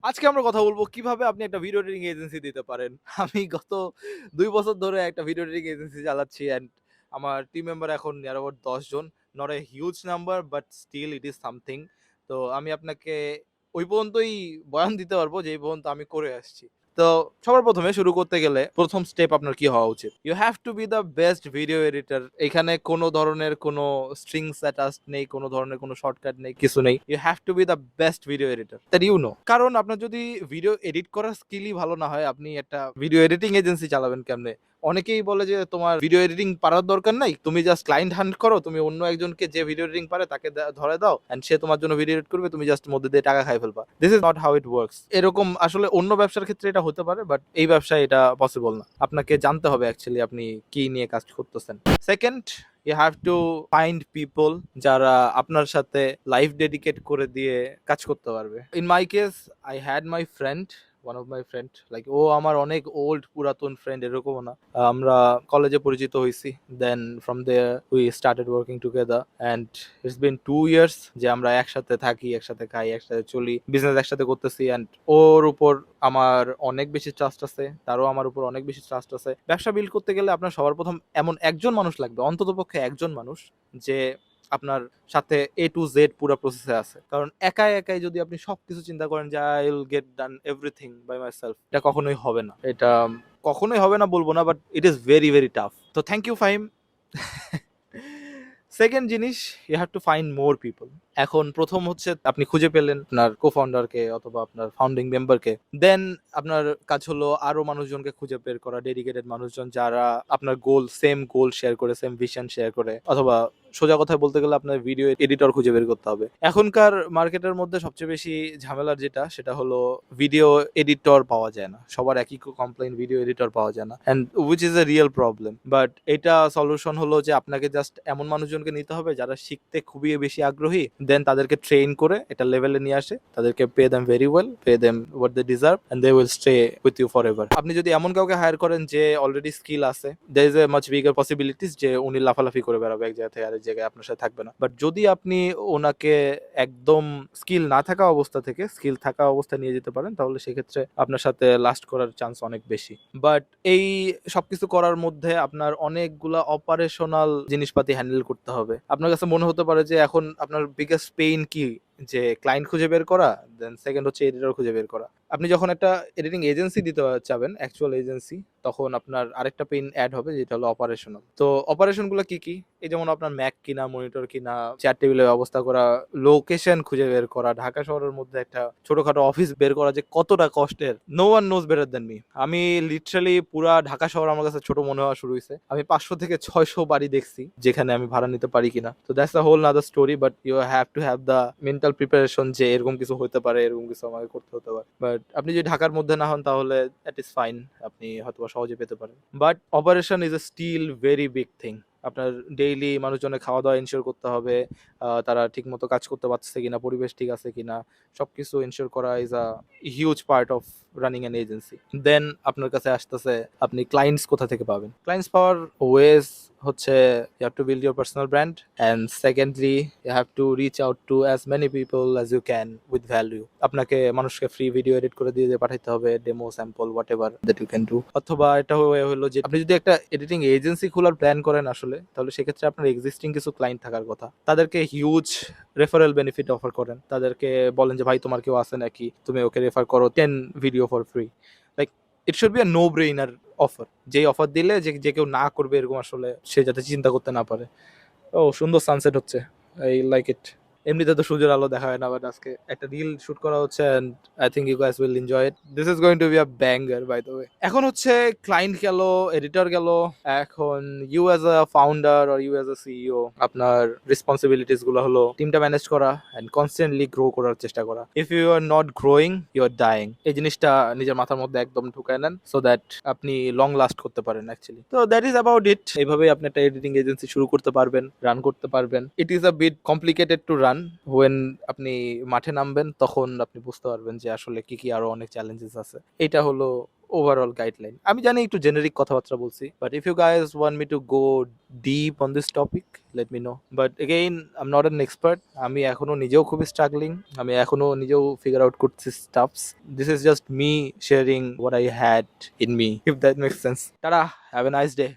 আজকে আমরা কথা বলব কিভাবে আপনি একটা ভিডিও এডিটিং এজেন্সি দিতে পারেন। আমি গত ২ বছর ধরে একটা ভিডিও এডিটিং এজেন্সি চালাচ্ছি অ্যান্ড আমার টিম মেম্বার এখন নিয়ার অ্যাবাউট ১০ জন। Not a huge number but still it is something. তো আমি আপনাকে ওই পর্যন্তই বয়ান দিতে পারবো যেই পর্যন্ত আমি করে আসছি। তো সবার ১ম এ শুরু করতে গেলে ১ম স্টেপ আপনার কি হওয়া উচিত? You have to be the best video editor. এখানে কোনো ধরনের কোনো স্ট্রিংস অ্যাটাচড নেই, কোনো ধরনের কোনো শর্টকাট নেই, কিছু নেই। You have to be the best video editor that you know. কারণ আপনার যদি ভিডিও এডিট করার স্কিলই ভালো না হয়, আপনি একটা ভিডিও এডিটিং এজেন্সি চালাবেন কেমনে? অনেকেই বলে যে, "তোমার ভিডিও এডিটিং পারার দরকার নাই। তুমি জাস্ট ক্লায়েন্ট হান্ট করো। তুমি অন্য একজনকে যে ভিডিও এডিটিং পারে তাকে ধরায় দাও অ্যান্ড সে তোমার জন্য ভিডিও এডিট করবে। তুমি জাস্ট মধ্যে দিয়ে টাকা খাইয়া ফেলবা।" This is not how it works. এরকম আসলে অন্য ব্যবসার ক্ষেত্রে এটা হতে পারে বাট এই ব্যবসায় এটা পসিবল না। আপনাকে জানতে হবে অ্যাকচুয়ালি আপনি কি নিয়ে কাজ করতেছেন। 2nd, you have to find people যারা আপনার সাথে লাইফ ডেডিকেট করে দিয়ে কাজ করতে পারবে। In my case, I had my friend, one of my friend, like ও আমার অনেক ওল্ড পুরাতন ফ্রেন্ড এরকমও না। আমরা কলেজে পরিচিত হইছি। Then from there we started working together and it's been 2 years যে আমরা একসাথে থাকি, একসাথে খাই, একসাথে চলি, বিজনেস একসাথে করতেছি অ্যান্ড ওর উপর আমার অনেক বেশি ট্রাস্ট আছে, তারও আমার উপর অনেক বেশি ট্রাস্ট আছে। ব্যবসা বিল্ড করতে গেলে আপনার সবার ১ম এমন একজন মানুষ লাগবে, অন্ততপক্ষে একজন মানুষ যে আপনার সাথে A to Z পুরা প্রসেসে আছে। কারণ একাই যদি আপনি সবকিছু চিন্তা করেন যে I will get done everything by myself, এটা কখনোই হবে না। এটা কখনোই হবে না বলব না but it is very, very tough. তো থ্যাংক ইউ ফাহিম। 2nd জিনিস, you have to find more people. এখন ১ম হচ্ছে আপনি খুঁজে পেলেন আপনার co-founder কে অথবা আপনার ফাউন্ডিং মেম্বারকে। দেন আপনার কাজ হলো আরো মানুষজনকে খুঁজে বের করা, ডেডিকেটেড মানুষজন যারা আপনার সেম গোল শেয়ার করে, সেম ভিশন শেয়ার করে, অথবা সোজা কথায় বলতে গেলে আপনার ভিডিও এডিটর খুঁজে বের করতে হবে। এখনকার মার্কেটের মধ্যে সবচেয়ে বেশি ঝামেলার যেটা সেটা হলো ভিডিও এডিটর পাওয়া যায় না। সবার একই কমপ্লেইন, ভিডিও এডিটর পাওয়া যায় না and which is a real problem. But এটা সলিউশন হলো যে আপনাকে জাস্ট এমন মানুষজনকে নিতে হবে যারা শিখতে খুবই বেশি আগ্রহী, দেন তাদেরকে ট্রেন করে এটা লেভেলে নিয়ে আসে, তাদেরকে pay them very well, pay them what they deserve and they will stay with you forever. আপনি যদি এমন কাউকে হায়ার করেন যে অলরেডি স্কিল আছে, there is a much bigger possibilities যে উনি লাফালাফি করে বেড়াবে এক জায়গা থেকে আরেক জায়গায়, আপনার সাথে থাকবে না। বাট যদি আপনি ওনাকে একদম স্কিল না থাকা অবস্থা থেকে স্কিল থাকা অবস্থায় নিয়ে যেতে পারেন, তাহলে সেক্ষেত্রে আপনার সাথে লাস্ট করার চান্স অনেক বেশি। বাট এই সবকিছু করার মধ্যে আপনার অনেকগুলা অপারেশনাল জিনিসপাতি হ্যান্ডেল করতে হবে। আপনার কাছে মনে হতে পারে যে এখন আপনার বিগেস্ট পেইন কি? যে ক্লায়েন্ট খুঁজে বের করা, দেন 2nd হচ্ছে এডিটর খুঁজে বের করা। আপনি যখন একটা এডিটিং এজেন্সি দিতে চাবেন, অ্যাকচুয়াল এজেন্সি, তখন আপনার আরেকটা পেইন এড হবে যেটা হলো অপারেশনাল। তো অপারেশন গুলো কি, কি? এই যেমন আপনার ম্যাক কিনা, মনিটর কিনা, চেয়ার টেবিলের ব্যবস্থা করা, লোকেশন খুঁজে বের করা, ঢাকা শহরের মধ্যে একটা ছোটখাটো অফিস বের করা যে কতটা কষ্টের। No one knows better than me. আমি লিটারালি পুরা ঢাকা শহর আমার কাছে ছোট মনে হওয়া শুরু হইছে। আমি ৫০০ থেকে ৬০০ বাড়ি দেখছি যেখানে আমি ভাড়া নিতে পারি কিনা। তো that's a whole nother story but you have to have the mental preparation যে এরকম কিছু হতে পারে, এরকম কিছু আমাকে করতে হতে পারে। বাট আপনি যদি ঢাকার মধ্যে না হন তাহলে দ্যাট ইজ ফাইন। আপনি হয়তোবা সহজে পেতে পারেন। But operation is a still very big thing. আপনার ডেইলি মানুষজনের খাওয়া-দাওয়া এনশিওর করতে হবে। তারা ঠিকমতো কাজ করতে পারতেছে কিনা, পরিবেশ ঠিক আছে কিনা, সবকিছু এনশিওর করা is a huge part of running an agency. Then আপনার কাছে আসতেছে আপনি ক্লায়েন্টস কোথা থেকে পাবেন? ক্লায়েন্টস পাওয়ার ওয়েজ হচ্ছে you have to build your personal brand and secondly you have to reach out to as many people as you can with value. আপনাকে মানুষকে ফ্রি ভিডিও এডিট করে দিয়ে পাঠাইতে হবে, demo, sample, whatever that you can do. অথবা এটা হলো যে আপনি যদি একটা এডিটিং এজেন্সি খোলার প্ল্যান করেন আসলে, তাহলে সেক্ষেত্রে আপনার এক্সিস্টিং কিছু ক্লায়েন্ট থাকার কথা। তাদেরকে হিউজ রেফারেল বেনিফিট অফার করেন। তাদেরকে বলেন যে ভাই তোমার কেউ আছে নাকি? তুমি ওকে রেফার করো 10 video for free. Like it should be a no brainer offer. যেই অফার দিলে যে কেউ না করবে এরকম আসলে সে যাতে চিন্তা করতে না পারে। ও সুন্দর সানসেট হচ্ছে। I like it. এমনিতে তো সূর্যের আলো দেখা হয় না বাট আজকে একটা রিল শুট করা হচ্ছে and I think you guys will enjoy it. This is going to be a banger by the way. এখন হচ্ছে ক্লায়েন্ট গেল, এডিটর গেল। এখন you as a founder or you as a CEO, আপনার responsibilities গুলো হলো টিমটা ম্যানেজ করা এন্ড কনস্ট্যান্টলি গ্রো করার চেষ্টা করা। If you are not growing you are dying. এই জিনিসটা নিজের মাথার মধ্যে একদম ঢুকায় নেন সো দ্যাট আপনি লং লাস্ট করতে পারেন অ্যাকচুয়ালি। তো দ্যাট ইজ অ্যাবাউট ইট। এইভাবেই আপনি একটা এডিটিং এজেন্সি শুরু করতে পারবেন, রান করতে পারবেন। It is a bit complicated to run. When আপনি মাঠে নামবেন তখন আপনি বুঝতে পারবেন যে আসলে কি আরো অনেক চ্যালেঞ্জেস আছে। এটা হলো ওভারঅল গাইডলাইন। আমি জানি একটু জেনেরিক কথাবার্তা বলছি, but if you guys want me to go deep on this topic, let me know. But again I am not an expert, আমি এখনো নিজেও খুবই স্ট্রাগলিং, আমি এখনো নিজেও ফিগার আউট করছি stuffs. This is just me sharing what I had in me, if that makes sense. Tata, have a nice day.